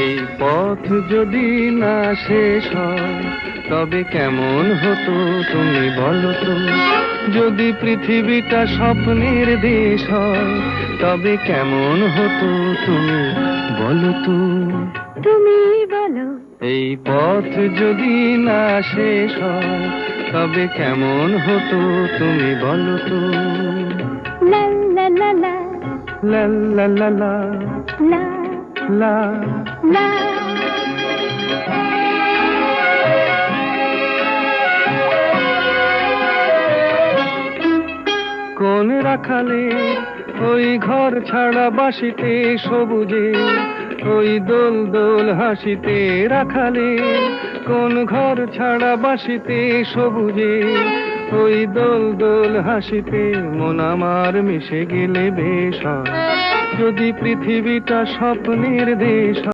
এই পথ যদি না শেষ হয় তবে কেমন হতো তুমি বলো তো। যদি পৃথিবীটা স্বপ্নের দেশ হয় তবে কেমন হতো তুমি বলো তো। তুমি বলো। এই পথ যদি না শেষ হয় তবে কেমন হতো তুমি বলো তো। লা লা লা লা লা লা লা লা লা লা। লা। কোন রাখালে ওই ঘর ছাড়া বাসিতে সবুজে, ওই দোল দোল হাসিতে রাখালে কোন ঘর ছাড়া বাসিতে সবুজে, ওই দোল দোল হাসিতে মন আমার মিশে গেলে বেশ হয়। যদি পৃথিবীটা স্বপ্নের দেশ হয়।